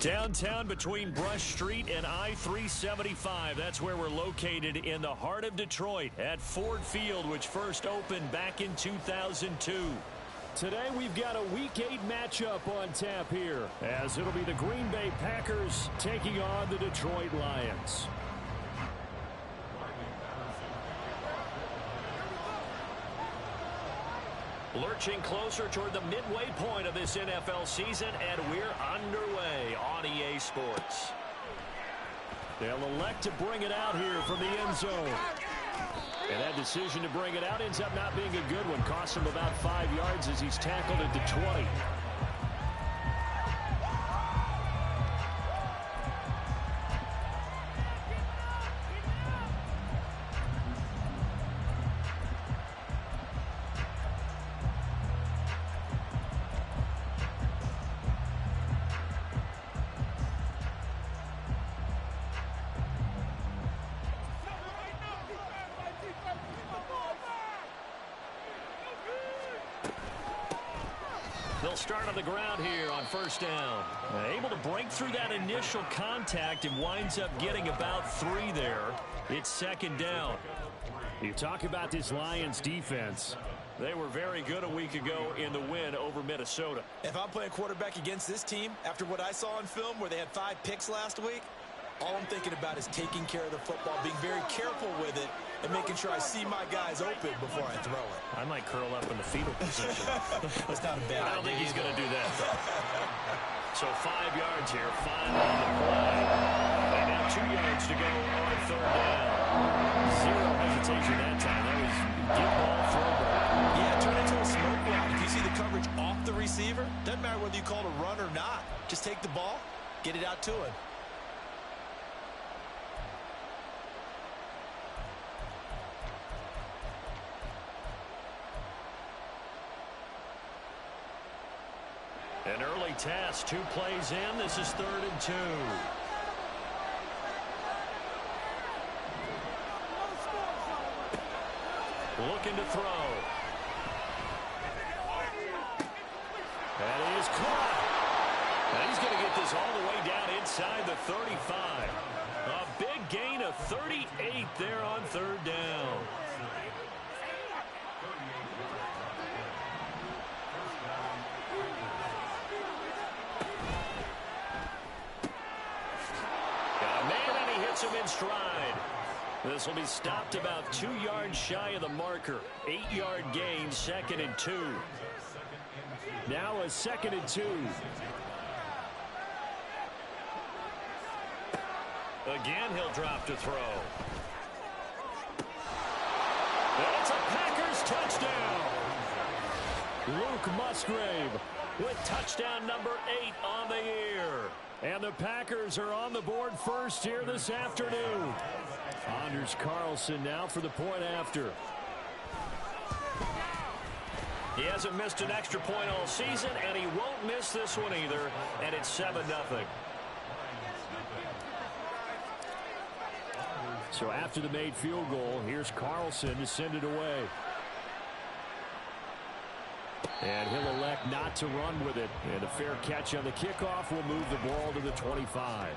Downtown between Brush Street and I-375. That's where we're located in the heart of Detroit at Ford Field, which first opened back in 2002. Today we've got a Week 8 matchup on tap here, as it'll be the Green Bay Packers taking on the Detroit Lions. Lurching closer toward the midway point of this NFL season, and we're underway on EA Sports. They'll elect to bring it out here from the end zone. And that decision to bring it out ends up not being a good one. Costs him about 5 yards as he's tackled at the 20. They'll start on the ground here on first down. Able to break through that initial contact and winds up getting about 3 there. It's second down. You talk about this Lions defense. They were very good a week ago in the win over Minnesota. If I'm playing quarterback against this team, after what I saw on film where they had 5 picks last week, all I'm thinking about is taking care of the football, being very careful with it, and making sure I see my guys open before I throw it. I might curl up in the fetal position. That's not a bad idea. I don't think he's going to do that. So 5 yards here, 5 on the play. And now 2 yards to go on third down. Zero hesitation that time. That was get ball throwback. Yeah, turn into a smoke route. If you see the coverage off the receiver, doesn't matter whether you call it a run or not. Just take the ball, get it out to him. An early test, 2 plays in. This is 3rd and 2. Looking to throw. And he is caught. And he's going to get this all the way down inside the 35. A big gain of 38 there on 3rd down. Him in stride. This will be stopped about 2 yards shy of the marker. 8-yard gain, 2nd and 2. Now a 2nd and 2. Again, he'll drop to throw. And it's a Packers touchdown. Luke Musgrave with touchdown number 8 on the year. And the Packers are on the board first here this afternoon. Anders Carlson now for the point after. He hasn't missed an extra point all season, and he won't miss this one either. And it's 7-0. So after the made field goal, here's Carlson to send it away. And he'll elect not to run with it. And a fair catch on the kickoff will move the ball to the 25.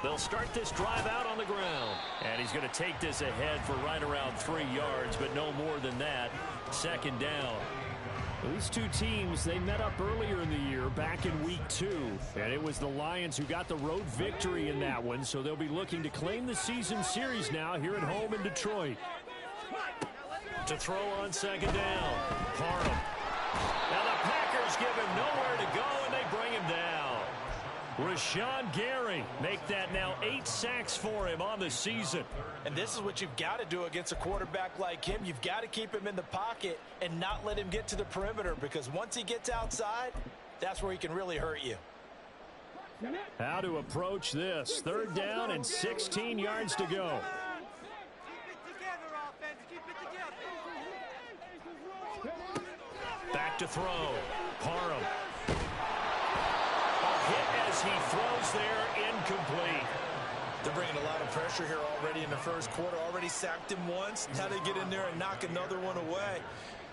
They'll start this drive out on the ground. And he's going to take this ahead for right around 3 yards, but no more than that. 2nd down. These two teams, they met up earlier in the year, back in week 2. And it was the Lions who got the road victory in that one, so they'll be looking to claim the season series now here at home in Detroit. To throw on 2nd down. Parham. Now the Packers give him nowhere to go, and they bring him down. Rashawn Gary make that now 8 sacks for him on the season. And this is what you've got to do against a quarterback like him. You've got to keep him in the pocket and not let him get to the perimeter, because once he gets outside, that's where he can really hurt you. How to approach this. 3rd down and 16 yards to go. Back to throw. Parham. A hit as he throws there, incomplete. They're bringing a lot of pressure here already in the first quarter. Already sacked him once. Now they get in there and knock another one away.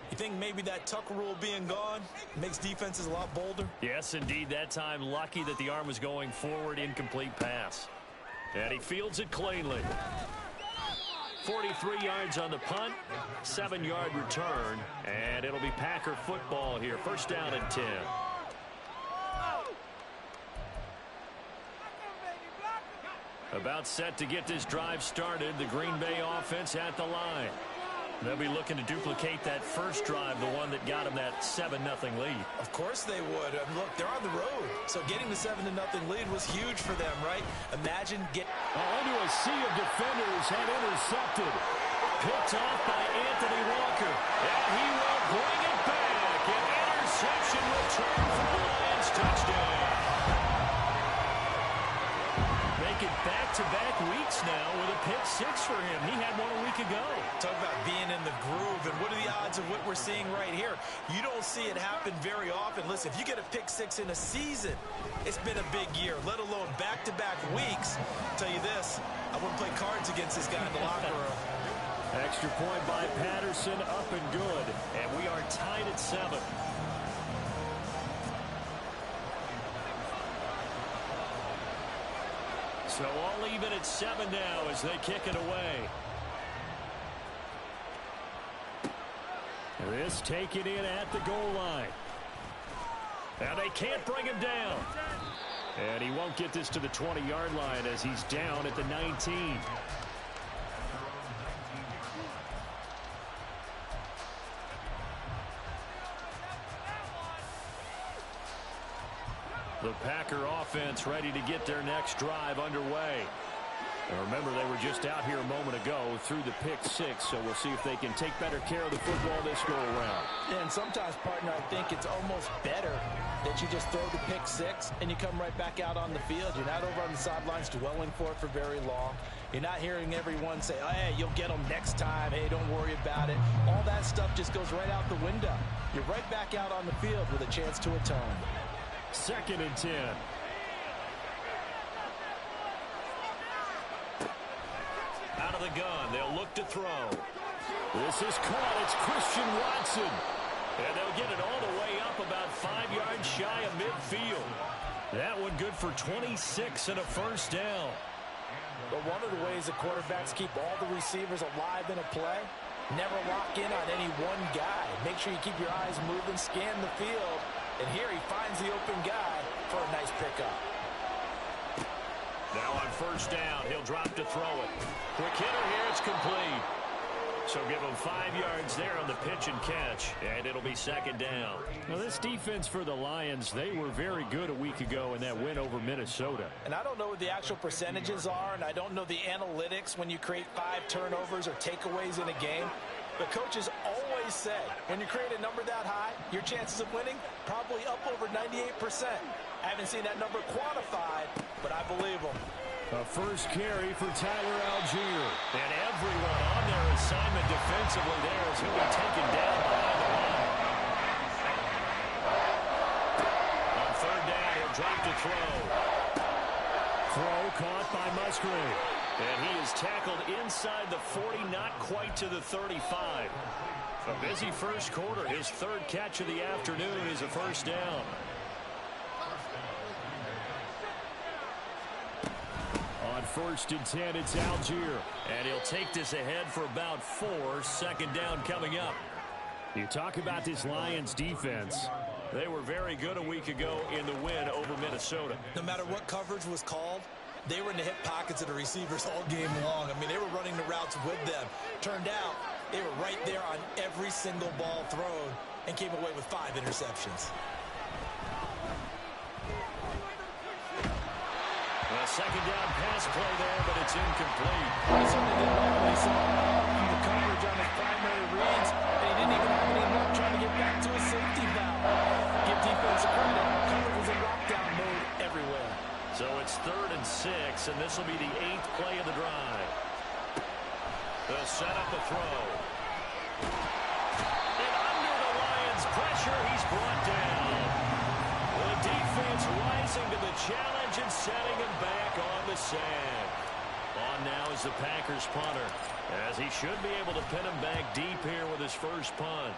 You think maybe that Tucker rule being gone makes defenses a lot bolder? Yes, indeed. That time, lucky that the arm was going forward. Incomplete pass. And he fields it cleanly. 43 yards on the punt, 7-yard return, and it'll be Packer football here. First down and 10. About set to get this drive started. The Green Bay offense at the line. They'll be looking to duplicate that first drive, the one that got them that 7-0 lead. Of course they would. Look, they're on the road. So getting the 7-0 lead was huge for them, right? Imagine Into a sea of defenders and intercepted. Picked off by Anthony Walker. And he will bring it back. An interception return for the Lions. Touchdown. Make it back-to-back weeks now with a pick six for him. He had one a week ago. Talk about being in the groove, and what are the odds of what we're seeing right here? You don't see it happen very often. Listen, if you get a pick six in a season, it's been a big year, let alone back-to-back weeks. I'll tell you this, I wouldn't play cards against this guy in the locker room. Extra point by Patterson, up and good. And we are tied at 7. So all even at 7 now as they kick it away. This taken in at the goal line. And they can't bring him down. And he won't get this to the 20-yard line as he's down at the 19. The Packer offense ready to get their next drive underway. And remember, they were just out here a moment ago through the pick six, so we'll see if they can take better care of the football this go-around. Yeah, and sometimes, partner, I think it's almost better that you just throw the pick six and you come right back out on the field. You're not over on the sidelines dwelling for it for very long. You're not hearing everyone say, oh, hey, you'll get them next time. Hey, don't worry about it. All that stuff just goes right out the window. You're right back out on the field with a chance to atone. 2nd and 10. Out of the gun, they'll look to throw. This is caught. It's Christian Watson. And they'll get it all the way up about 5 yards shy of midfield. That one good for 26 and a first down. But one of the ways that quarterbacks keep all the receivers alive in a play, never lock in on any one guy. Make sure you keep your eyes moving, scan the field. And here he finds the open guy for a nice pickup. Now on first down, he'll drop to throw it. Quick hitter here, it's complete. So give him 5 yards there on the pitch and catch, and it'll be 2nd down. Now this defense for the Lions, they were very good a week ago in that win over Minnesota. And I don't know what the actual percentages are, and I don't know the analytics when you create 5 turnovers or takeaways in a game. But coaches always say, when you create a number that high, your chances of winning probably up over 98%. I haven't seen that number quantified, but I believe them. A first carry for Tyler Algier. And everyone on their assignment defensively there as he'll be taken down behind the line. On 3rd down, he'll drop to throw. Throw caught by Musgrave. And he is tackled inside the 40, not quite to the 35. A busy first quarter. His 3rd catch of the afternoon is a first down. On 1st and 10, it's Algier. And he'll take this ahead for about 4. 2nd down coming up. You talk about this Lions defense. They were very good a week ago in the win over Minnesota. No matter what coverage was called, they were in the hip pockets of the receivers all game long. I mean, they were running the routes with them. Turned out, they were right there on every single ball thrown and came away with 5 interceptions. A 2nd down pass play there, but it's incomplete. I certainly didn't like what he saw from the coverage on his primary reads, and he didn't even have any luck trying to get back to his safety valve. Give defense credit. Coverage was in lockdown mode everywhere. So it's 3rd and 6, and this will be the 8th play of the drive. They'll set up a throw. And under the Lions' pressure, brought down. The defense rising to the challenge and setting him back on the sand. On now is the Packers punter, as he should be able to pin him back deep here with his first punt.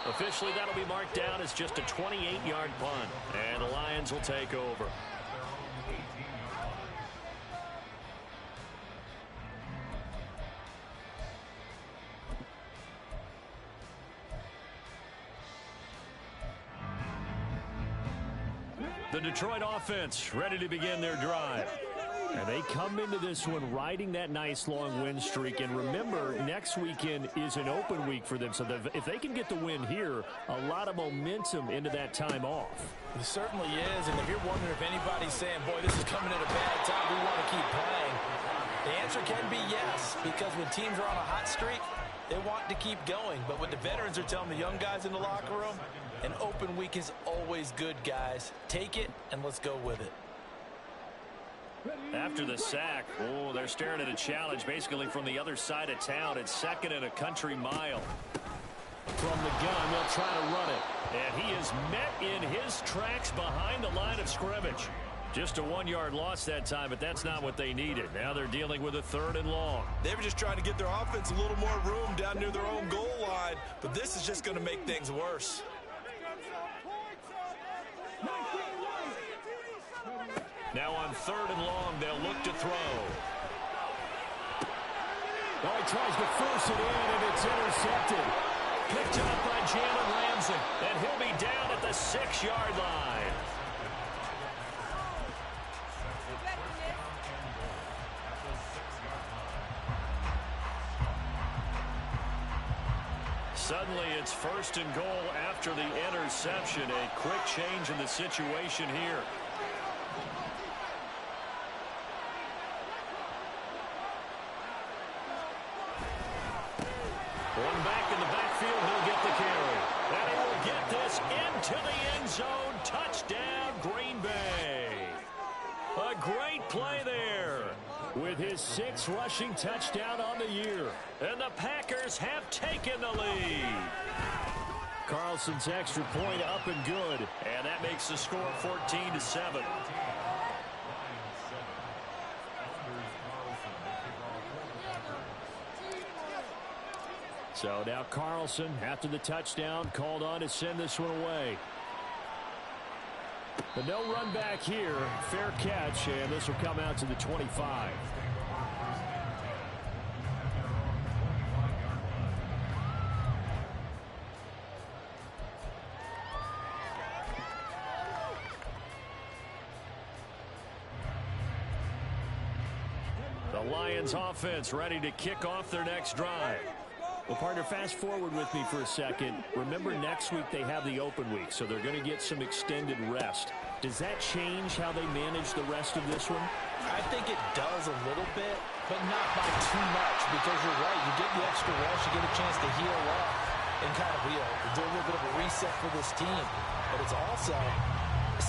Officially, that'll be marked down as just a 28-yard punt, and the Lions will take over. The Detroit offense ready to begin their drive. And they come into this one riding that nice long win streak. And remember, next weekend is an open week for them. So if they can get the win here, a lot of momentum into that time off. It certainly is. And if you're wondering if anybody's saying, boy, this is coming at a bad time, we want to keep playing, the answer can be yes. Because when teams are on a hot streak, they want to keep going. But what the veterans are telling the young guys in the locker room, an open week is always good, guys. Take it, and let's go with it. After the sack, they're staring at a challenge basically from the other side of town. It's second and a country mile. From the gun, they'll try to run it. And he is met in his tracks behind the line of scrimmage. Just a 1-yard loss that time, but that's not what they needed. Now they're dealing with a 3rd and long. They were just trying to get their offense a little more room down near their own goal line, but this is just going to make things worse. Now on 3rd and long, they'll look to throw. Oh, he tries to force it in, and it's intercepted. Picked up by Jalen Ramsey, and he'll be down at the 6-yard line. Suddenly, it's 1st and goal after the interception. A quick change in the situation here. One back in the backfield, he'll get the carry. And he will get this into the end zone. Touchdown, Green Bay. A great play there. With his 6th rushing touchdown on the year. And the Packers have taken the lead. Carlson's extra point up and good. And that makes the score 14-7. So now Carlson, after the touchdown, called on to send this one away. But no run back here. Fair catch, and this will come out to the 25. The Lions offense ready to kick off their next drive. Well, partner, fast forward with me for a second. Remember, next week they have the open week, so they're going to get some extended rest. Does that change how they manage the rest of this one? I think it does a little bit, but not by too much, because you're right. You get the extra rest, you get a chance to heal up and kind of do a little bit of a reset for this team. But it's also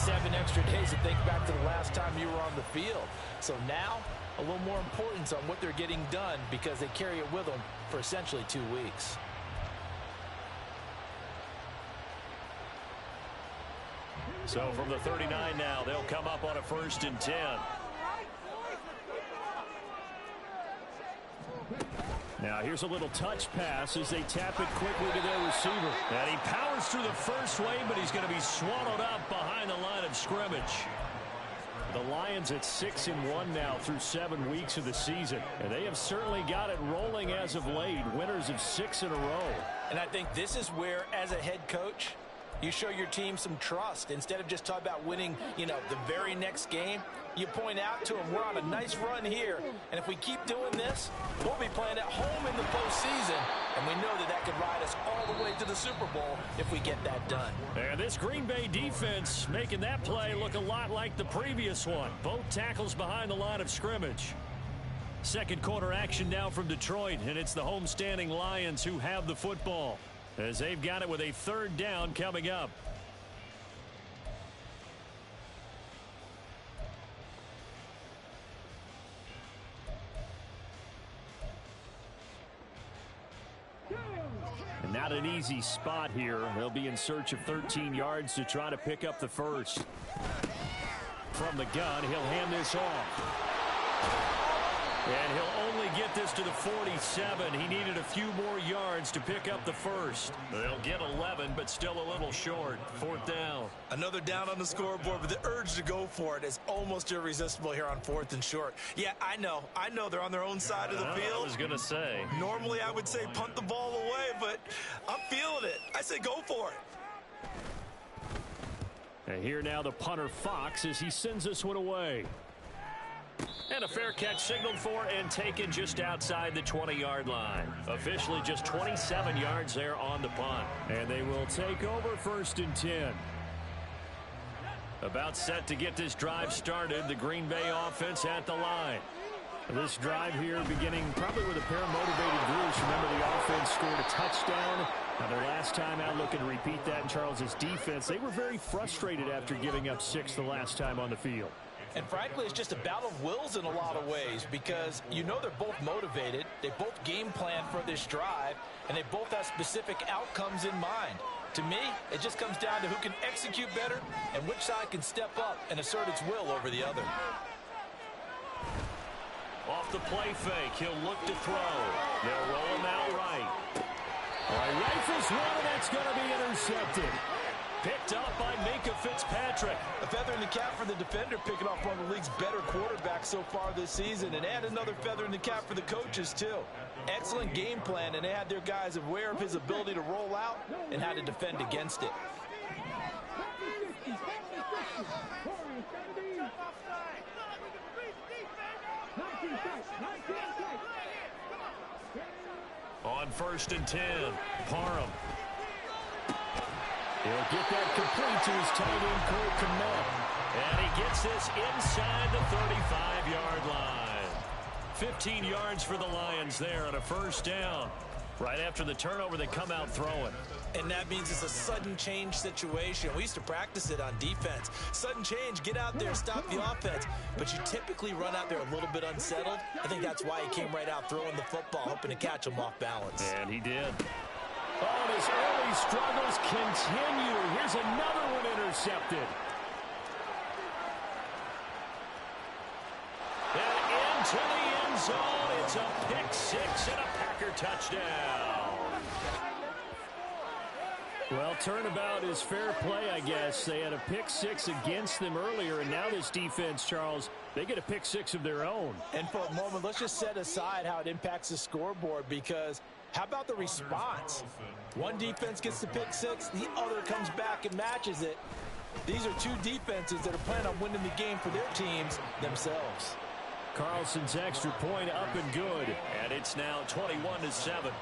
7 extra days to think back to the last time you were on the field. So now, a little more importance on what they're getting done because they carry it with them for essentially 2 weeks. So from the 39 now, they'll come up on a 1st and 10. Now here's a little touch pass as they tap it quickly to their receiver. And he powers through the first wave, but he's going to be swallowed up behind the line of scrimmage. The Lions at 6-1 now through 7 weeks of the season. And they have certainly got it rolling as of late. Winners of 6 in a row. And I think this is where, as a head coach, you show your team some trust. Instead of just talking about winning, the very next game, you point out to them, we're on a nice run here. And if we keep doing this, we'll be playing at home in the postseason. And we know that could ride us all the way to the Super Bowl if we get that done. And this Green Bay defense making that play look a lot like the previous one. Both tackles behind the line of scrimmage. Second quarter action now from Detroit, and it's the homestanding Lions who have the football, as they've got it with a 3rd down coming up. Not an easy spot here. They'll be in search of 13 yards to try to pick up the first. From the gun, he'll hand this off. And he'll only get this to the 47. He needed a few more yards to pick up the first. They'll get 11, but still a little short. 4th down. Another down on the scoreboard, but the urge to go for it is almost irresistible here on 4th and short. Yeah, I know they're on their own side of the field. I was going to say. Normally I would say punt the ball away, but I'm feeling it. I say go for it. And here now the punter Fox as he sends this one away. And a fair catch signaled for and taken just outside the 20-yard line. Officially just 27 yards there on the punt. And they will take over 1st and 10. About set to get this drive started. The Green Bay offense at the line. This drive here beginning probably with a pair of motivated Bruce. Remember, the offense scored a touchdown. Now, their last time out, looking to repeat that in Charles's defense. They were very frustrated after giving up 6 the last time on the field. And frankly, it's just a battle of wills in a lot of ways because you know they're both motivated. They both game plan for this drive, and they both have specific outcomes in mind. To me, it just comes down to who can execute better and which side can step up and assert its will over the other. Off the play fake, he'll look to throw. They'll roll him out right. Rifles one, and that's going to be intercepted. Picked up by Minka Fitzpatrick. A feather in the cap for the defender, picking off one of the league's better quarterbacks so far this season, and add another feather in the cap for the coaches, too. Excellent game plan, and they had their guys aware of his ability to roll out and how to defend against it. On 1st and 10, Parham. He'll get that complete to his tight end, Cole Kmet. And he gets this inside the 35-yard line. 15 yards for the Lions there on a 1st down. Right after the turnover, they come out throwing. And that means it's a sudden change situation. We used to practice it on defense. Sudden change, get out there, stop the offense. But you typically run out there a little bit unsettled. I think that's why he came right out throwing the football, hoping to catch him off balance. And he did. Oh, his early struggles continue. Here's another one intercepted. And into the end zone. It's a pick-6 and a Packer touchdown. Well, turnabout is fair play, I guess. They had a pick-6 against them earlier, and now this defense, Charles, they get a pick-6 of their own. And for a moment, let's just set aside how it impacts the scoreboard, because how about the response? One defense gets the pick-6, the other comes back and matches it. These are two defenses that are planning on winning the game for their teams themselves. Carlson's extra point up and good. And it's now 21-7.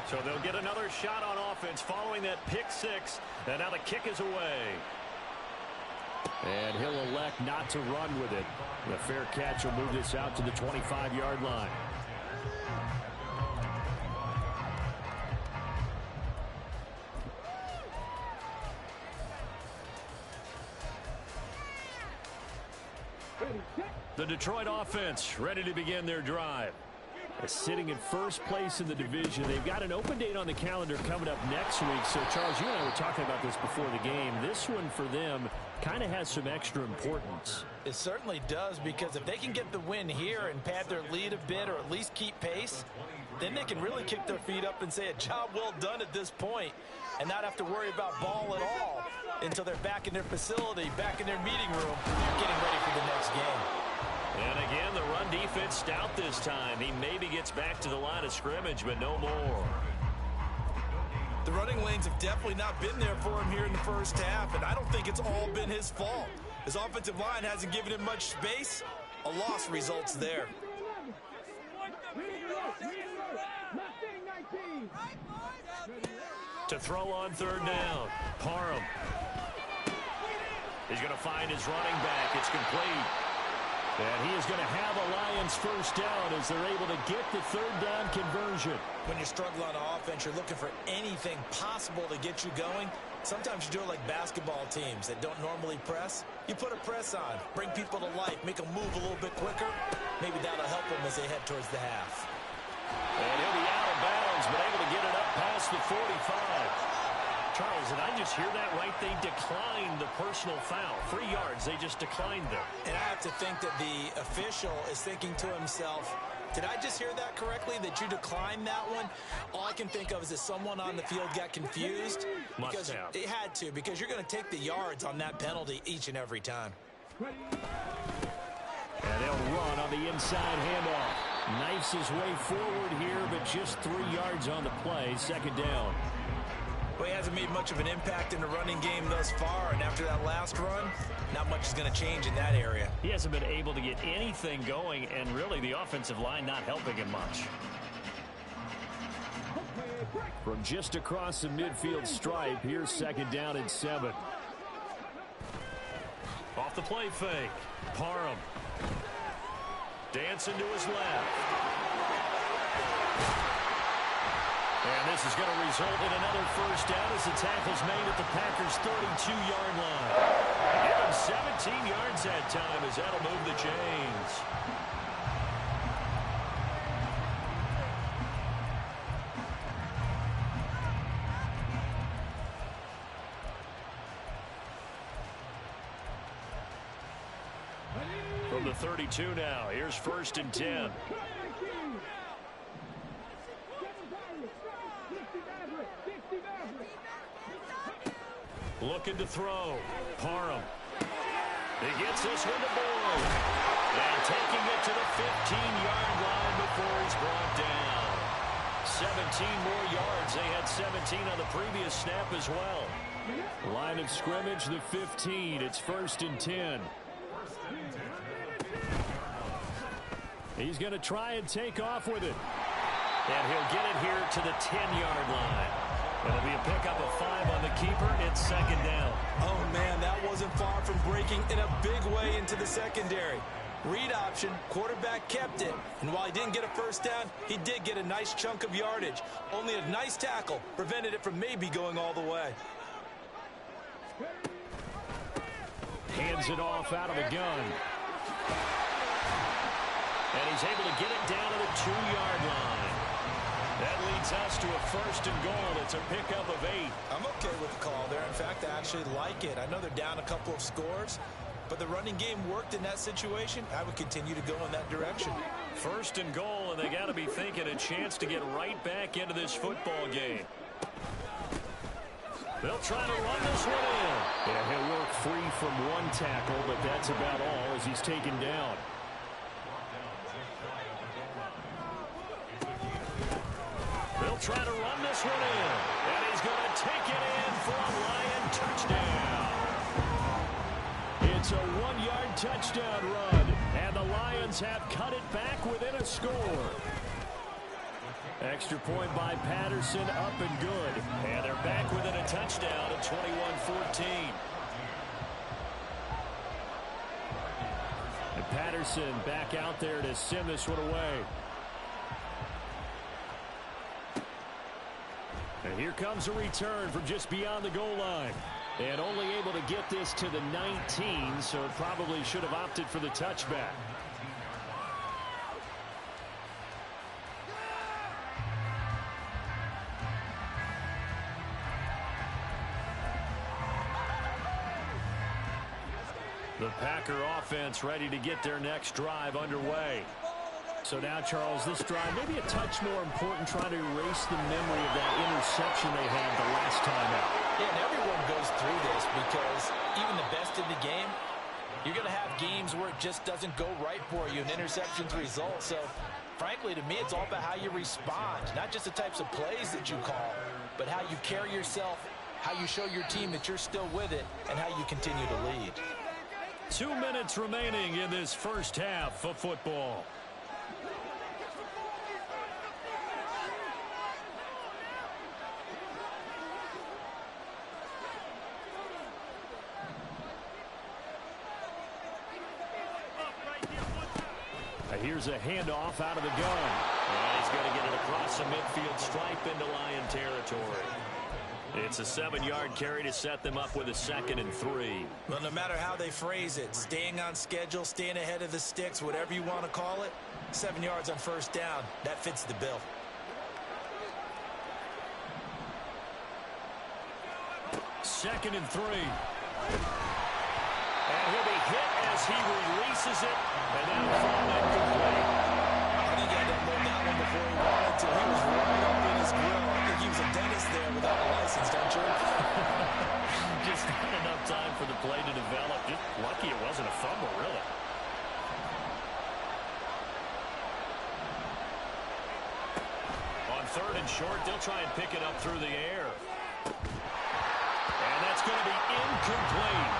So they'll get another shot on offense following that pick-6. And now the kick is away. And he'll elect not to run with it. The fair catch will move this out to the 25-yard line. The Detroit offense ready to begin their drive. Sitting in first place in the division. They've got an open date on the calendar coming up next week. So, Charles, you and I were talking about this before the game. This one for them kind of has some extra importance. It certainly does, because if they can get the win here and pad their lead a bit, or at least keep pace, then they can really kick their feet up and say a job well done at this point and not have to worry about ball at all until they're back in their facility, back in their meeting room, getting ready for the next game. And again, the run defense stout this time. He maybe gets back to the line of scrimmage, but no more. The running lanes have definitely not been there for him here in the first half, and I don't think it's all been his fault. His offensive line hasn't given him much space. A loss results there. To throw on 3rd down, Parham. He's going to find his running back. It's complete. And he is going to have a Lions 1st down as they're able to get the 3rd down conversion. When you struggle on offense, you're looking for anything possible to get you going. Sometimes you do it like basketball teams that don't normally press. You put a press on, bring people to life, make them move a little bit quicker. Maybe that'll help them as they head towards the half. And he'll be out of bounds, but able to get it up past the 45. Charles, did I just hear that right? They declined the personal foul. 3 yards, they just declined them. And I have to think that the official is thinking to himself, did I just hear that correctly, that you declined that one? All I can think of is that someone on the field got confused. Must have. It had to, because you're going to take the yards on that penalty each and every time. And they'll run on the inside handoff. Knifes his way forward here, but just 3 yards on the play. Second down. Well, he hasn't made much of an impact in the running game thus far, and after that last run, not much is going to change in that area. He hasn't been able to get anything going, and really the offensive line not helping him much. From just across the midfield stripe, here's second down and 7. Off the play fake. Parham. Dancing to his left. And this is going to result in another first down as the tackle's made at the Packers' 32-yard line. Give him 17 yards that time as that'll move the chains. From the 32 now, here's 1st and 10. Looking to throw. Parham. He gets this one to board. And taking it to the 15-yard line before he's brought down. 17 more yards. They had 17 on the previous snap as well. Line of scrimmage, the 15. It's 1st and 10. He's going to try and take off with it. And he'll get it here to the 10-yard line. It'll be a pickup of 5 on the keeper. It's second down. Oh, man, that wasn't far from breaking in a big way into the secondary. Read option, quarterback kept it. And while he didn't get a first down, he did get a nice chunk of yardage. Only a nice tackle prevented it from maybe going all the way. Hands it off out of the gun. And he's able to get it down to the 2-yard line. That leads us to a 1st and goal. It's a pickup of 8. I'm okay with the call there. In fact, I actually like it. I know they're down a couple of scores, but the running game worked in that situation. I would continue to go in that direction. 1st and goal, and they got to be thinking a chance to get right back into this football game. They'll try to run this one in. Yeah, he'll work free from one tackle, but that's about all as he's taken down. They'll try to run this one in. And he's going to take it in for a Lion touchdown. It's a 1-yard touchdown run. And the Lions have cut it back within a score. Extra point by Patterson, up and good. And they're back within a touchdown at 21-14. And Patterson back out there to send this one away. And here comes a return from just beyond the goal line. And only able to get this to the 19, so it probably should have opted for the touchback. The Packer offense ready to get their next drive underway. So now, Charles, this drive maybe a touch more important, trying to erase the memory of that interception they had the last time out. Yeah, and everyone goes through this because even the best in the game, you're going to have games where it just doesn't go right for you and interceptions result. So, frankly, to me, it's all about how you respond, not just the types of plays that you call, but how you carry yourself, how you show your team that you're still with it, and how you continue to lead. 2 minutes remaining in this first half of football. Here's a handoff out of the gun. And he's going to get it across the midfield stripe into Lion territory. It's a 7-yard carry to set them up with a 2nd and 3. Well, no matter how they phrase it, staying on schedule, staying ahead of the sticks, whatever you want to call it, 7 yards on first down, that fits the bill. Second and 3. And he'll be hit as he releases it, and then thrown incomplete. I think he had to unload that one before he wanted to. He was right up in his grill. I think he was a dentist there without a license, don't you? Just not enough time for the play to develop. Just lucky it wasn't a fumble, really. On 3rd and short, they'll try and pick it up through the air. And that's going to be incomplete.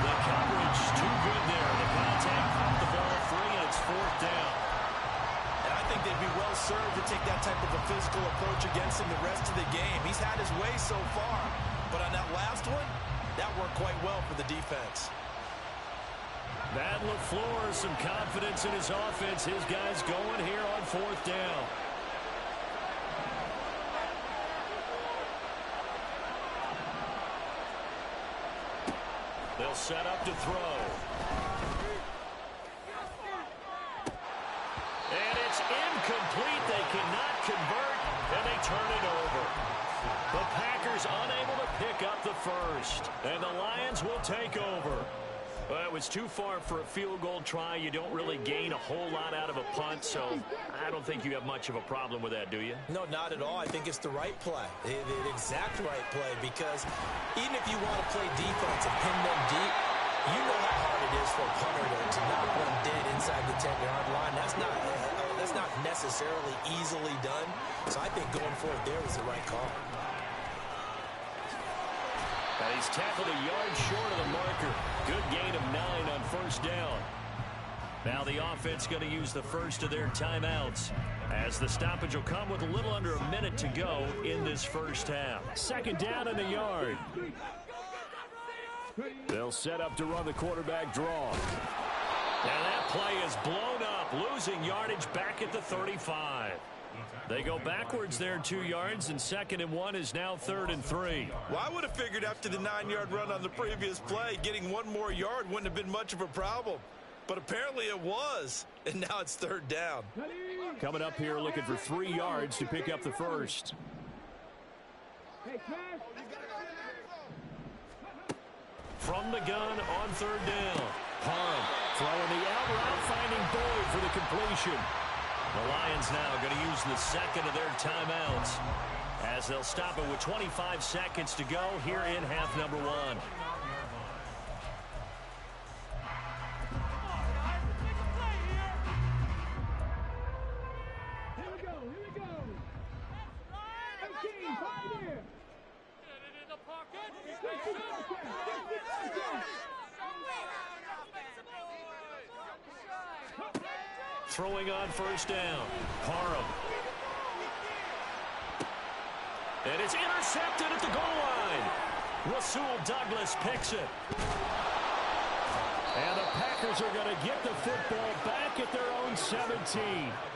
The coverage too good there. The contact caught the ball free, and it's 4th down. And I think they'd be well served to take that type of a physical approach against him the rest of the game. He's had his way so far. But on that last one, that worked quite well for the defense. Matt LaFleur, some confidence in his offense. His guys going here on 4th down. They'll set up to throw. And it's incomplete. They cannot convert, and they turn it over. The Packers unable to pick up the first, and the Lions will take over. Well, it was too far for a field goal try. You don't really gain a whole lot out of a punt, so I don't think you have much of a problem with that, do you? No, not at all. I think it's the right play, the exact right play, because even if you want to play defense and pin them deep, you know how hard it is for a punter to knock one dead inside the 10-yard line. That's not necessarily easily done, so I think going for it there was the right call. And he's tackled a yard short of the marker. Good gain of 9 on first down. Now the offense going to use the first of their timeouts, as the stoppage will come with a little under a minute to go in this first half. 2nd down and a yard. They'll set up to run the quarterback draw. And that play is blown up, losing yardage back at the 35. They go backwards there 2 yards, and 2nd and 1 is now 3rd and 3. Well, I would have figured after the 9-yard run on the previous play, getting 1 more yard wouldn't have been much of a problem. But apparently it was, and now it's 3rd down. Coming up here looking for 3 yards to pick up the first. From the gun on 3rd down. Parham throwing the out route, finding Boyd for the completion. The Lions now going to use the 2nd of their timeouts, as they'll stop it with 25 seconds to go here in half number 1. Throwing on first down. Parham. And it's intercepted at the goal line. Rasul Douglas picks it. And the Packers are going to get the football back at their own 17.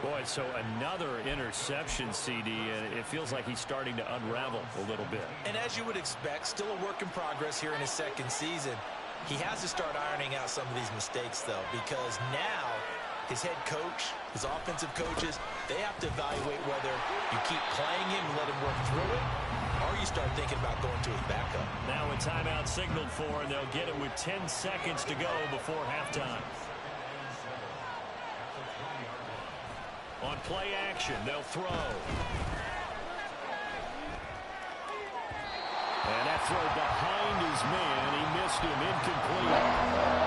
Boy, so another interception, CD, and it feels like he's starting to unravel a little bit. And as you would expect, still a work in progress here in his 2nd season. He has to start ironing out some of these mistakes, though, because now his head coach, his offensive coaches, they have to evaluate whether you keep playing him and let him work through it, or you start thinking about going to his backup. Now a timeout signaled for, and they'll get it with 10 seconds to go before halftime. On play action, they'll throw. And that throw behind his man, he missed him, incomplete.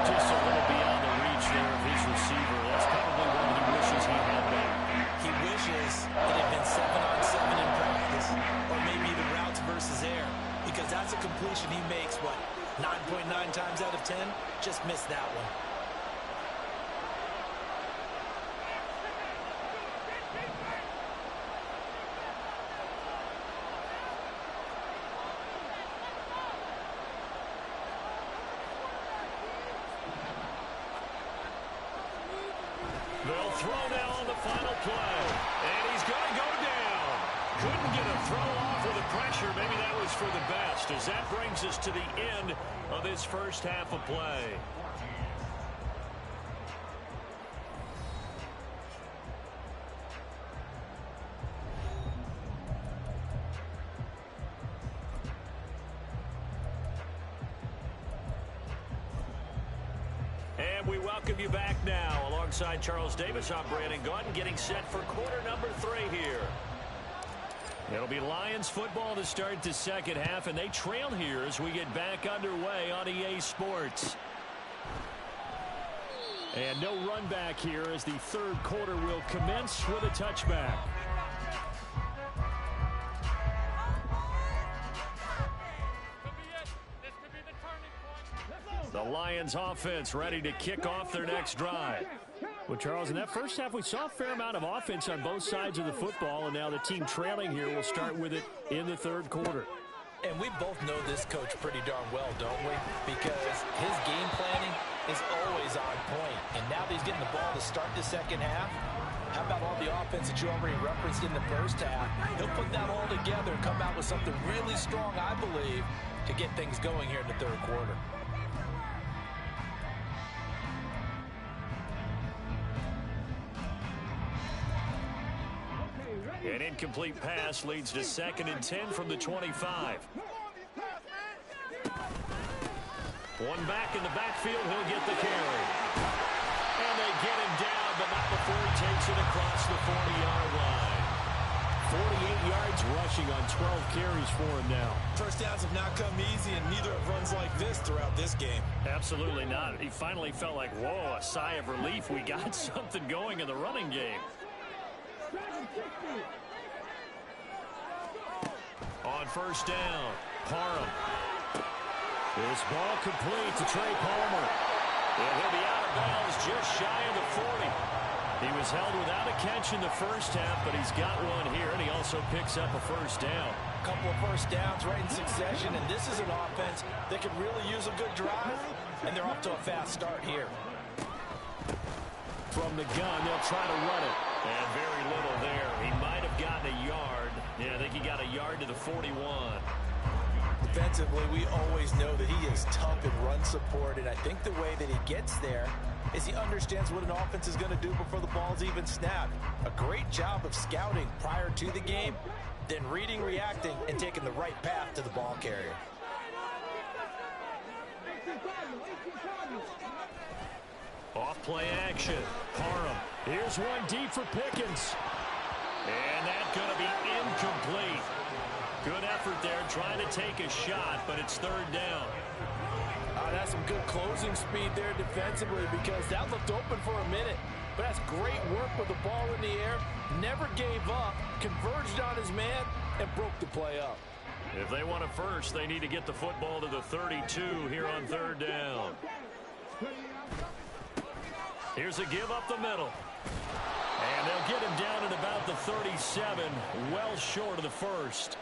Just a little beyond the reach there of his receiver. That's probably one he wishes he had back. He wishes it had been 7-on-7 in practice, or maybe even routes versus air, because that's a completion he makes, what, 9.9 times out of 10? Just missed that one. They'll throw now on the final play. And he's going to go down. Couldn't get a throw off with the pressure. Maybe that was for the best, as that brings us to the end of this first half of play. And we welcome you back now. Alongside Charles Davis, I'm Brandon Gaudin, getting set for quarter number 3 here. It'll be Lions football to start the second half, and they trail here as we get back underway on EA Sports. And no run back here as the third quarter will commence with a touchback. The Lions offense ready to kick off their next drive. Well, Charles, in that first half, we saw a fair amount of offense on both sides of the football, and now the team trailing here will start with it in the third quarter. And we both know this coach pretty darn well, don't we? Because his game planning is always on point. And now that he's getting the ball to start the second half, how about all the offense that you already referenced in the first half? He'll put that all together and come out with something really strong, I believe, to get things going here in the third quarter. An incomplete pass leads to 2nd and 10 from the 25. One back in the backfield, he'll get the carry. And they get him down, but not before he takes it across the 40-yard line. 48 yards rushing on 12 carries for him now. First downs have not come easy, and neither have runs like this throughout this game. Absolutely not. He finally felt like, whoa, a sigh of relief. We got something going in the running game. On first down, Parham. This ball complete to Trey Palmer. And he'll be out of bounds just shy of the 40. He was held without a catch in the first half, but he's got one here, and he also picks up a first down. A couple of first downs right in succession, and this is an offense that can really use a good drive, and they're off to a fast start here. From the gun, they'll try to run it. And very little there. He might have gotten a yard. Yeah, I think he got a yard to the 41. Defensively, we always know that he is tough in run support, and I think the way that he gets there is he understands what an offense is going to do before the ball's even snapped. A great job of scouting prior to the game, then reading, reacting, and taking the right path to the ball carrier. Off play action. Parham. Here's one deep for Pickens. And that's going to be incomplete. Good effort there trying to take a shot, but it's third down. That's some good closing speed there defensively, because that looked open for a minute. But that's great work with the ball in the air. Never gave up, converged on his man, and broke the play up. If they want it first, they need to get the football to the 32 here on third down. Here's a give up the middle. And they'll get him down at about the 37, well short of the first.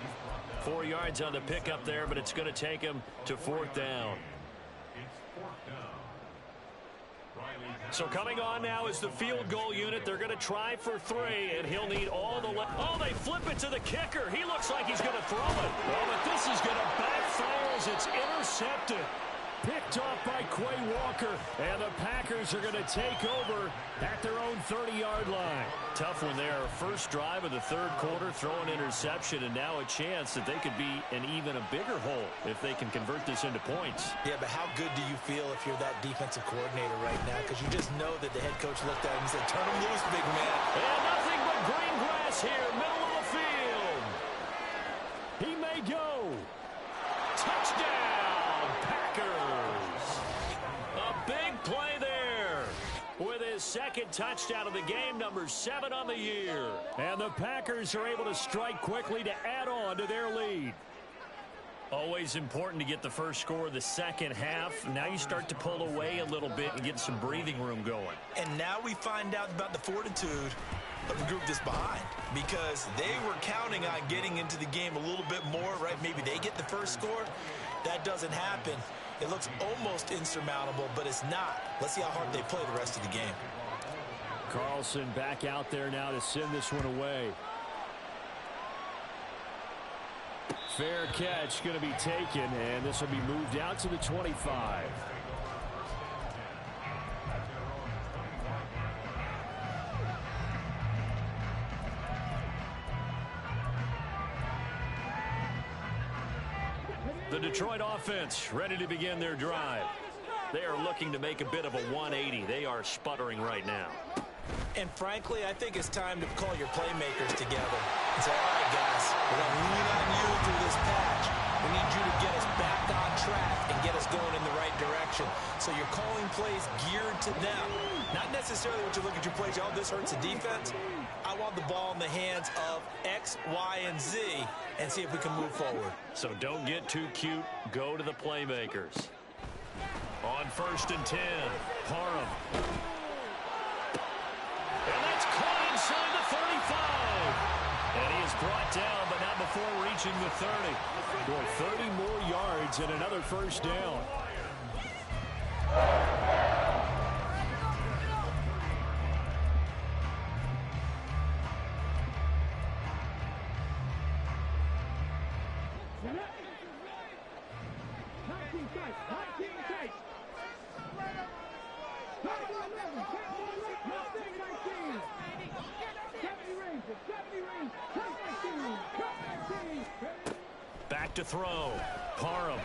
4 yards on the pickup there, but it's going to take him to fourth down. So coming on now is the field goal unit. They're going to try for 3, and he'll need all the Oh, they flip it to the kicker. He looks like he's going to throw it. Oh, but this is going to backfire as it's intercepted. Picked off by Quay Walker, and the Packers are going to take over at their own 30-yard line. Tough one there. First drive of the third quarter, throw an interception, and now a chance that they could be in even a bigger hole if they can convert this into points. Yeah, but how good do you feel if you're that defensive coordinator right now? Because you just know that the head coach looked at him and said, turn him loose, big man. And nothing but green grass here, middle of the field. He may go. Touchdown, Packers. A big play there with his second touchdown of the game, number 7 on the year. And the Packers are able to strike quickly to add on to their lead. Always important to get the first score of the second half. Now you start to pull away a little bit and get some breathing room going. And now we find out about the fortitude of the group that's behind, because they were counting on getting into the game a little bit more, right? Maybe they get the first score. That doesn't happen. It looks almost insurmountable, but it's not. Let's see how hard they play the rest of the game. Carlson back out there now to send this one away. Fair catch going to be taken, and this will be moved out to the 25. The Detroit offense ready to begin their drive. They are looking to make a bit of a 180. They are sputtering right now. And frankly, I think it's time to call your playmakers together and say, all right, guys, we're going to lean on you through this patch. We need you to get us back on track and get us going in the right direction. So you're calling plays geared to them. Not necessarily what you look at your plays, oh, this hurts the defense. I want the ball in the hands of X, Y, and Z and see if we can move forward. So don't get too cute. Go to the playmakers. On 1st and 10, Parham. And that's caught inside the 35. And he is brought down, but not before reaching the 30. Boy, 30 more yards and another first down. Back to throw. Parham.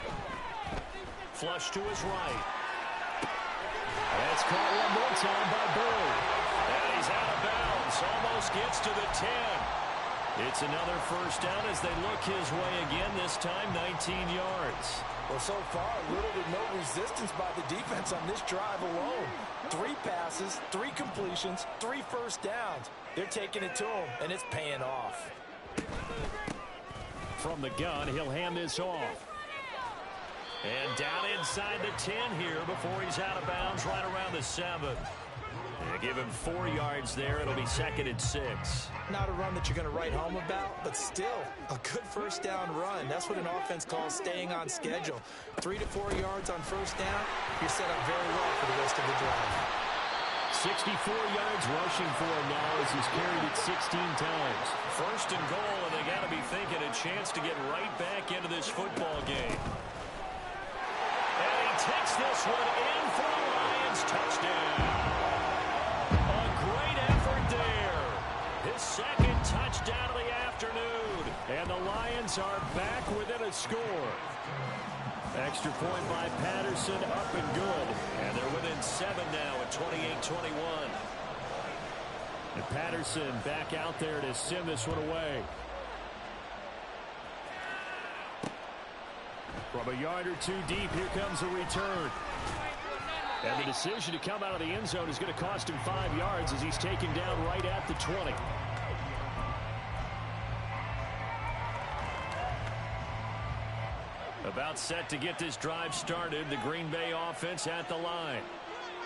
Flush to his right. That's caught one more time by Bird. And he's out of bounds. Almost gets to the 10. It's another first down as they look his way again, this time 19 yards. Well, so far, little to no resistance by the defense on this drive alone. 3 passes, 3 completions, 3 first downs. They're taking it to him, and it's paying off. From the gun, he'll hand this off. And down inside the 10 here before he's out of bounds right around the 7. And give him 4 yards there. It'll be 2nd and 6. Not a run that you're going to write home about, but still a good first down run. That's what an offense calls staying on schedule. 3 to 4 yards on first down, you're set up very well for the rest of the drive. 64 yards rushing for him now as he's carried it 16 times. 1st and goal, and they got to be thinking a chance to get right back into this football game. And he takes this one in for the Lions. Touchdown. A great effort there. His 2nd touchdown of the afternoon. And the Lions are back within a score. Extra point by Patterson, up and good. And they're within 7 now at 28-21. And Patterson back out there to send this one away. From a yard or 2 deep, here comes the return. And the decision to come out of the end zone is going to cost him 5 yards as he's taken down right at the 20. About set to get this drive started. The Green Bay offense at the line.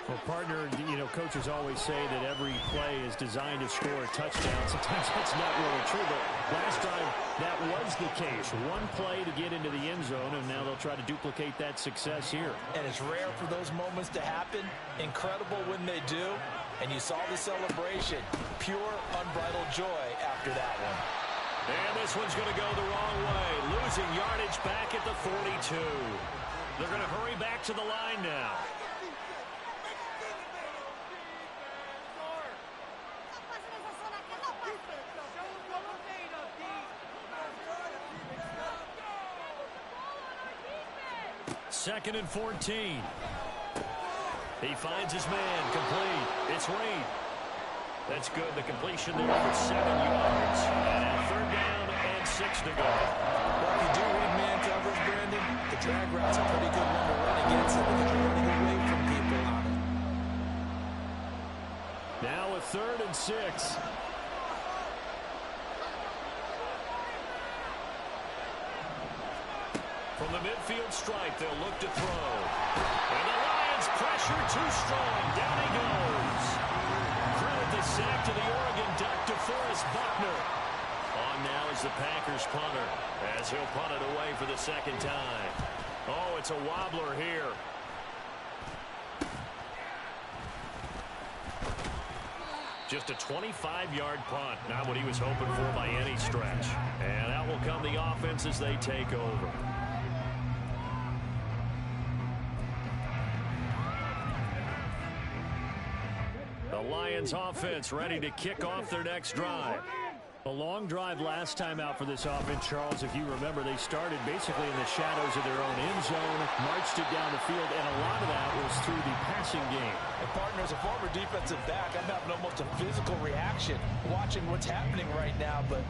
Well, partner, you know, coaches always say that every play is designed to score a touchdown. Sometimes that's not really true, but last time that was the case. One play to get into the end zone, and now they'll try to duplicate that success here. And it's rare for those moments to happen. Incredible when they do. And you saw the celebration. Pure, unbridled joy after that one. And this one's going to go the wrong way. Losing yardage back at the 42. They're going to hurry back to the line now. Second and 14. He finds his man. Complete. It's Reed. That's good. The completion there for 7 yards. And 3rd down and 6 to go. Well, if you do read man coverage, Brandon, the drag route's a pretty good one to run against it because you're running away from people on it. Now a 3rd and 6. From the midfield stripe, they'll look to throw. And the Lions pressure too strong. Down he goes. Credit the sack to the Oregon Duck, DeForest Buckner. On now is the Packers punter as he'll punt it away for the 2nd time. Oh, it's a wobbler here. Just a 25-yard punt. Not what he was hoping for by any stretch. And out will come the offense as they take over. The Lions offense ready to kick off their next drive. A long drive last time out for this offense, Charles. If you remember, they started basically in the shadows of their own end zone, marched it down the field, and a lot of that was through the passing game. And partner, as a former defensive back, I'm having almost a physical reaction watching what's happening right now. But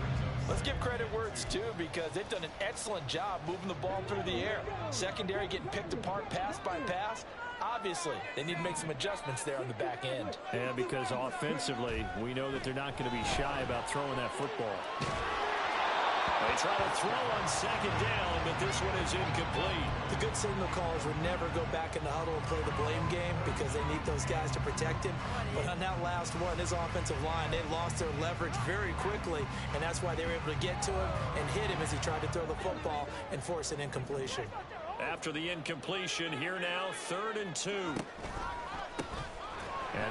let's give credit where it's due, because they've done an excellent job moving the ball through the air. Secondary getting picked apart pass by pass. Obviously, they need to make some adjustments there on the back end. And because offensively, we know that they're not going to be shy about throwing that football. They try to throw on second down, but this one is incomplete. The good signal callers would never go back in the huddle and play the blame game because they need those guys to protect him. But on that last one, his offensive line, they lost their leverage very quickly, and that's why they were able to get to him and hit him as he tried to throw the football and force an incompletion. After the incompletion, here now, 3rd and 2. And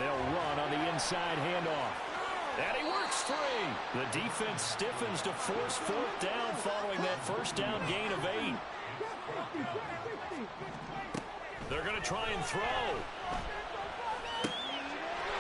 they'll run on the inside handoff. And he works free. The defense stiffens to force 4th down following that first down gain of 8. They're going to try and throw.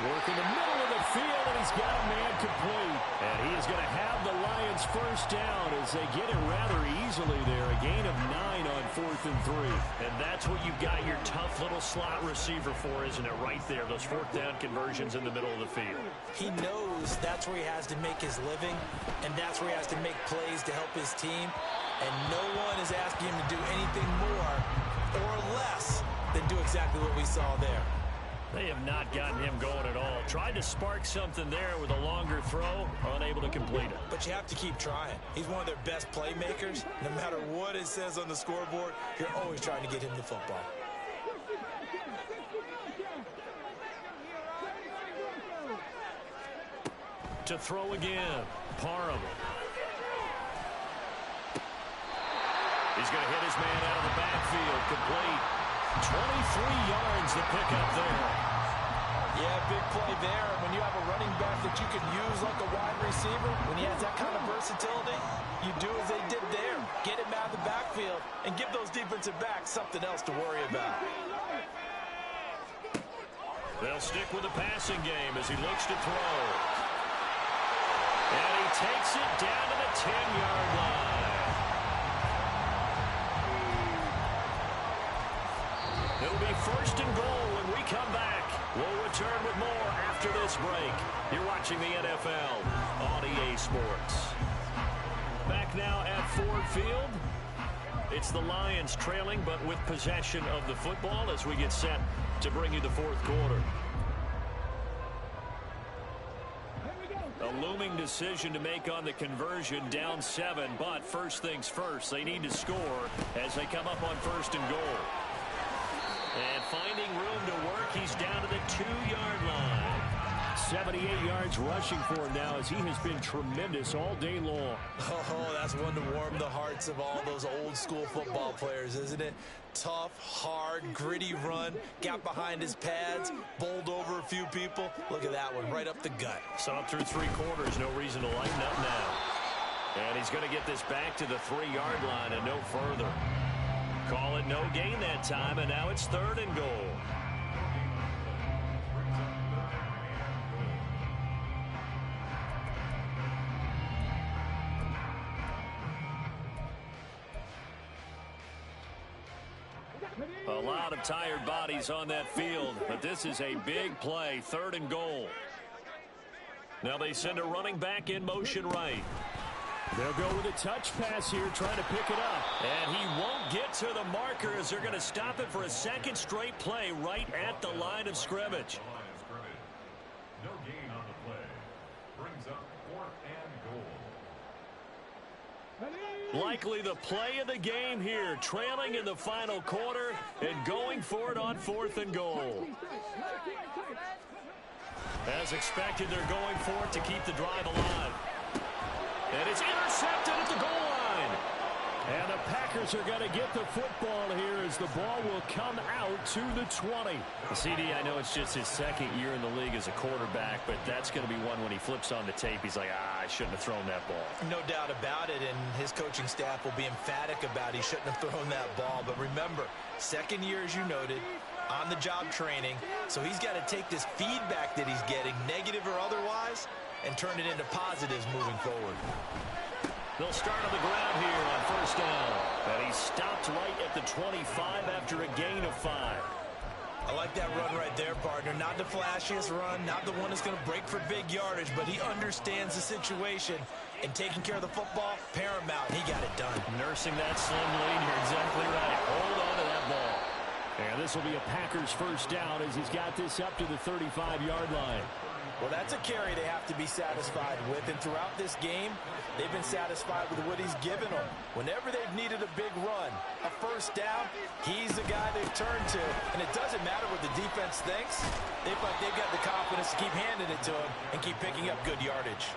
Work in the middle of the field, and he's got a man complete. And he is going to have the Lions first down as they get it rather easily there. A gain of 9 on 4th and 3. And that's what you've got your tough little slot receiver for, isn't it? Right there, those 4th down conversions in the middle of the field. He knows that's where he has to make his living, and that's where he has to make plays to help his team. And no one is asking him to do anything more or less than do exactly what we saw there. They have not gotten him going at all. Tried to spark something there with a longer throw, unable to complete it. But you have to keep trying. He's one of their best playmakers. No matter what it says on the scoreboard, you're always trying to get him the football. To throw again, Parham. He's going to hit his man out of the backfield, complete. 23 yards to pick up there. Yeah, big play there. And when you have a running back that you can use like a wide receiver, when he has that kind of versatility, you do as they did there. Get him out of the backfield and give those defensive backs something else to worry about. They'll stick with the passing game as he looks to throw. And he takes it down to the 10-yard line. It'll be 1st and goal when we come back. We'll return with more after this break. You're watching the NFL on EA Sports. Back now at Ford Field. It's the Lions trailing, but with possession of the football as we get set to bring you the 4th quarter. A looming decision to make on the conversion, down 7, but first things first, they need to score as they come up on 1st and goal. And finding room to work, he's down to the 2-yard line. 78 yards rushing for him now as he has been tremendous all day long. Oh, that's one to warm the hearts of all those old school football players, isn't it? Tough, hard, gritty run, got behind his pads, bowled over a few people. Look at that one, right up the gut. So up through 3 quarters, no reason to lighten up now. And he's going to get this back to the 3-yard line and no further. Call it no gain that time, and now it's 3rd and goal. A lot of tired bodies on that field, but this is a big play, 3rd and goal. Now they send a running back in motion right. They'll go with a touch pass here, trying to pick it up. And he won't get to the marker as they're going to stop it for a 2nd straight play right at the line of scrimmage. No gain on the play. Brings up 4th and goal. Likely the play of the game here, trailing in the final quarter and going for it on 4th and goal. As expected, they're going for it to keep the drive alive. And it's intercepted at the goal line. And the Packers are going to get the football here as the ball will come out to the 20. CD, I know it's just his second year in the league as a quarterback, but that's going to be one when he flips on the tape. He's like, I shouldn't have thrown that ball. No doubt about it, and his coaching staff will be emphatic about he shouldn't have thrown that ball. But remember, second year, as you noted, on-the-job training, so he's got to take this feedback that he's getting, negative or otherwise, and turn it into positives moving forward. They'll start on the ground here on first down. And he stopped right at the 25 after a gain of 5. I like that run right there, partner. Not the flashiest run, not the one that's going to break for big yardage, but he understands the situation, and taking care of the football, paramount. He got it done. Nursing that slim lead, you're exactly right. Hold on to that ball. And this will be a Packers first down as he's got this up to the 35-yard line. Well, that's a carry they have to be satisfied with, and throughout this game, they've been satisfied with what he's given them. Whenever they've needed a big run, a first down, he's the guy they've turned to, and it doesn't matter what the defense thinks. They've got the confidence to keep handing it to him and keep picking up good yardage.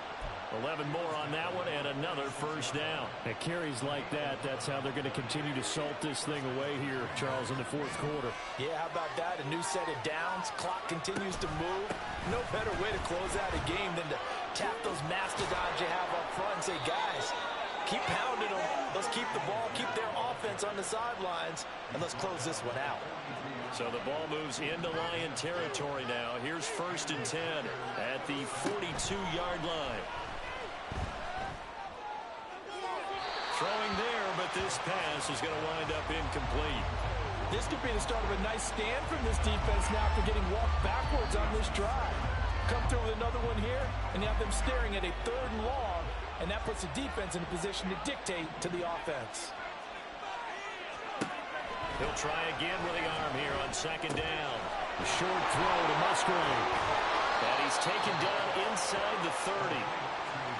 11 more on that one and another first down. At carries like that, that's how they're going to continue to salt this thing away here, Charles, in the fourth quarter. Yeah, how about that? A new set of downs. Clock continues to move. No better way to close out a game than to tap those mastodons you have up front and say, guys, keep pounding them. Let's keep the ball, keep their offense on the sidelines, and let's close this one out. So the ball moves into Lion territory now. Here's first and 10 at the 42-yard line. Throwing there, but this pass is going to wind up incomplete. This could be the start of a nice stand from this defense now after getting walked backwards on this drive. Come through with another one here, and you have them staring at a 3rd and long, and that puts the defense in a position to dictate to the offense. He'll try again with the arm here on second down. A short throw to Musgrave. And he's taken down inside the 30.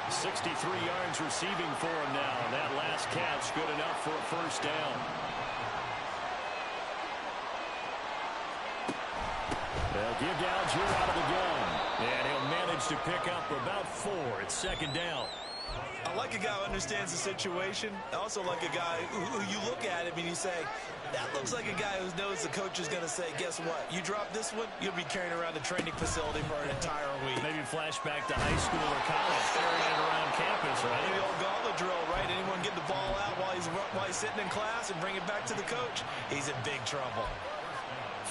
63 yards receiving for him now. And that last catch good enough for a first down. They'll give Algier out of the gun. And he'll manage to pick up about 4 at second down. I like a guy who understands the situation. I also like a guy who you look at him and you say, that looks like a guy who knows the coach is going to say, guess what? You drop this one, you'll be carrying around the training facility for an entire week. Maybe flashback to high school or college, carrying it around campus, right? Maybe old gauntlet drill, right? Anyone get the ball out while he's sitting in class and bring it back to the coach? He's in big trouble.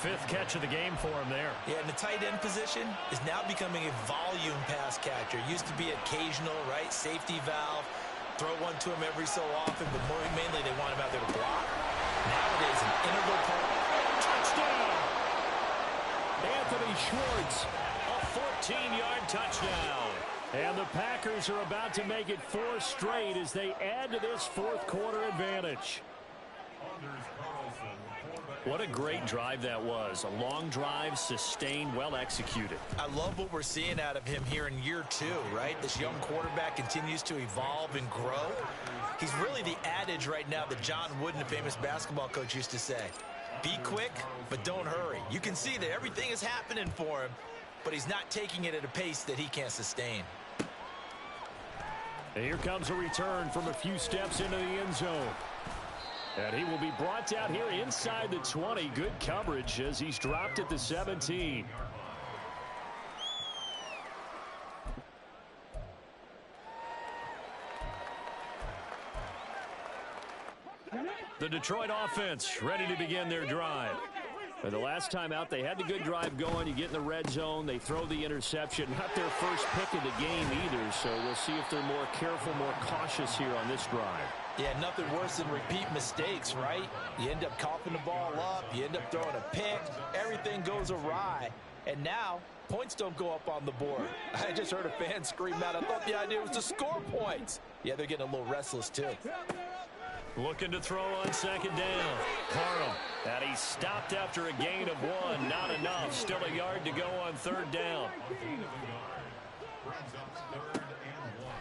5th catch of the game for him there. Yeah, and the tight end position is now becoming a volume pass catcher. Used to be occasional, right? Safety valve. Throw one to him every so often, but mainly they want him out there to block. Nowadays, an integral part. Touchdown! Anthony Schwartz. A 14-yard touchdown. And the Packers are about to make it 4 straight as they add to this fourth quarter advantage. What a great drive that was. A long drive, sustained, well executed. I love what we're seeing out of him here in year 2, right? This young quarterback continues to evolve and grow. He's really the adage right now that John Wooden, the famous basketball coach, used to say. Be quick, but don't hurry. You can see that everything is happening for him, but he's not taking it at a pace that he can't sustain. And here comes a return from a few steps into the end zone. And he will be brought down here inside the 20. Good coverage as he's dropped at the 17. The Detroit offense ready to begin their drive. And the last time out, they had the good drive going. You get in the red zone, they throw the interception. Not their first pick of the game either, so we'll see if they're more careful, more cautious here on this drive. Yeah, nothing worse than repeat mistakes, right? You end up coughing the ball up, you end up throwing a pick, everything goes awry, and now points don't go up on the board. I just heard a fan scream out, I thought the idea was to score points. Yeah, they're getting a little restless too. Looking to throw on second down. Parham, and he stopped after a gain of 1. Not enough. Still a yard to go on third down.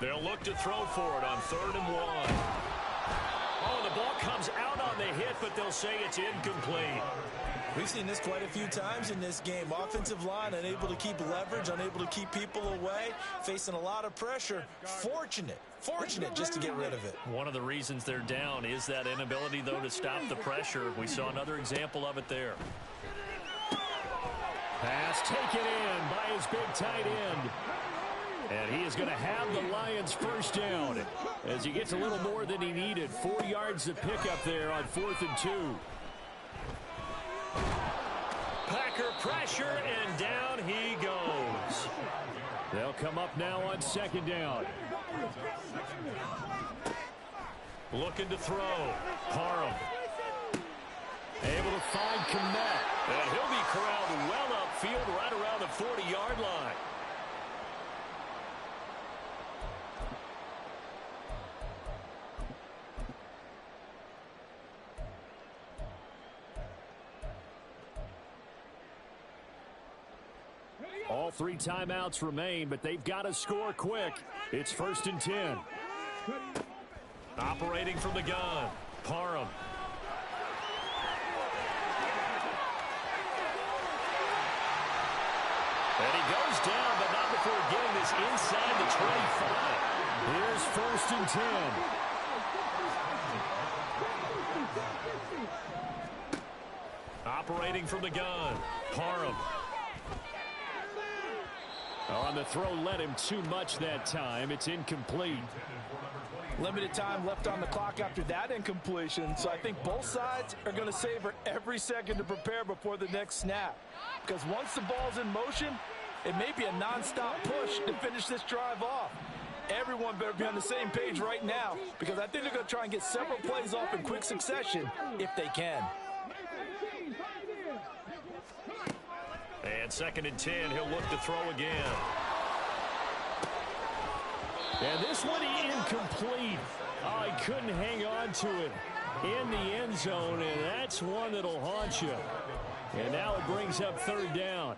They'll look to throw for it on 3rd and 1. Oh, the ball comes out on the hit, but they'll say it's incomplete. We've seen this quite a few times in this game. Offensive line unable to keep leverage, unable to keep people away, facing a lot of pressure. Fortunate just to get rid of it. One of the reasons they're down is that inability, though, to stop the pressure. We saw another example of it there. Pass taken in by his big tight end. And he is going to have the Lions first down as he gets a little more than he needed. 4 yards to pick up there on 4th and 2. Packer pressure, and down he goes. They'll come up now on 2nd down. Looking to throw. Parham. Able to find Kmet. And he'll be corralled well upfield right around the 40-yard line. All 3 timeouts remain, but they've got to score quick. It's 1st and 10. Operating from the gun. Parham. And he goes down, but not before getting this inside the 25. Here's 1st and 10. Operating from the gun. Parham. On the throw, led him too much that time. It's incomplete. Limited time left on the clock after that incompletion, so I think both sides are going to savor every second to prepare before the next snap. Because once the ball's in motion, it may be a non-stop push to finish this drive off. Everyone better be on the same page right now, because I think they're going to try and get several plays off in quick succession if they can. And 2nd and 10, he'll look to throw again. And this one incomplete. Oh, he couldn't hang on to it in the end zone, and that's one that'll haunt you. And now it brings up 3rd down.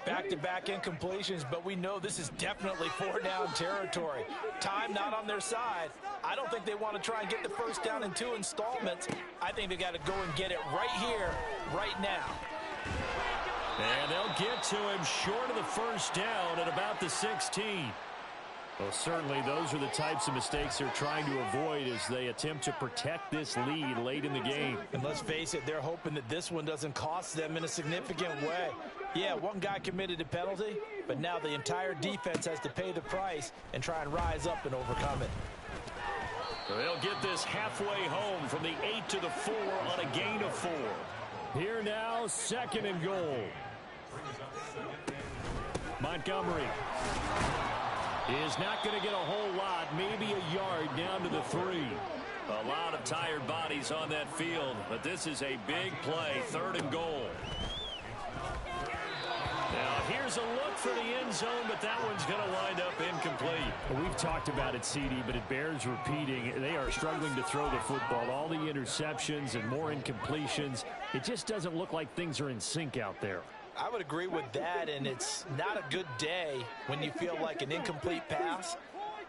Back-to-back incompletions, but we know this is definitely 4-down territory. Time not on their side. I don't think they want to try and get the first down in 2 installments. I think they got to go and get it right here, right now. And they'll get to him short of the first down at about the 16. Well, certainly those are the types of mistakes they're trying to avoid as they attempt to protect this lead late in the game. And let's face it, they're hoping that this one doesn't cost them in a significant way. Yeah, one guy committed a penalty, but now the entire defense has to pay the price and try and rise up and overcome it. They'll get this halfway home from the 8 to the 4 on a gain of 4. Here now, 2nd and goal. Montgomery is not going to get a whole lot, maybe a yard down to the 3. A lot of tired bodies on that field, but this is a big play, 3rd and goal. Now here's a look for the end zone, but that one's going to wind up incomplete. Well, we've talked about it, CD, but it bears repeating. They are struggling to throw the football. All the interceptions and more incompletions. It just doesn't look like things are in sync out there. I would agree with that, and it's not a good day when you feel like an incomplete pass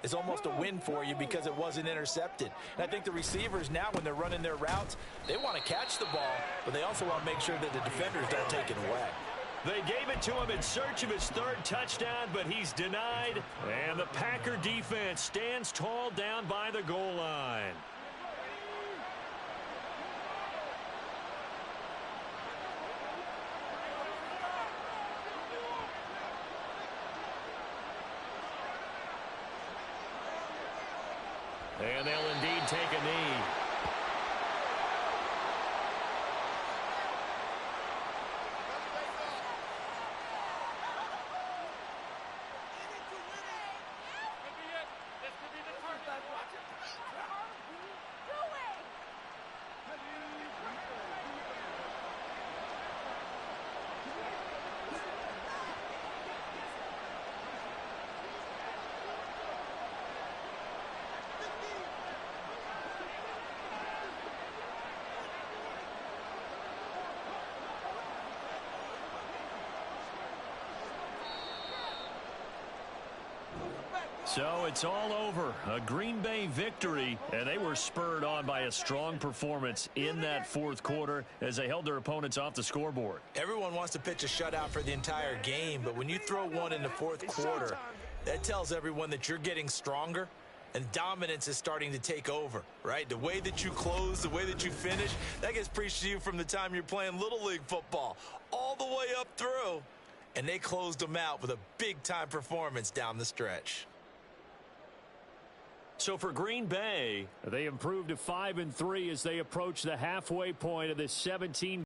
is almost a win for you because it wasn't intercepted. And I think the receivers now, when they're running their routes, they want to catch the ball, but they also want to make sure that the defenders don't take it away. They gave it to him in search of his 3rd touchdown, but he's denied. And the Packer defense stands tall down by the goal line. And they'll indeed take a knee. So it's all over. A Green Bay victory, and they were spurred on by a strong performance in that 4th quarter as they held their opponents off the scoreboard. Everyone wants to pitch a shutout for the entire game, but when you throw one in the 4th quarter, That tells everyone that you're getting stronger and dominance is starting to take over, right? The way that you close, the way that you finish, that gets preached to you from the time you're playing Little League football all the way up through. And they closed them out with a big-time performance down the stretch. So for Green Bay, they improved to 5-3 as they approach the halfway point of this 17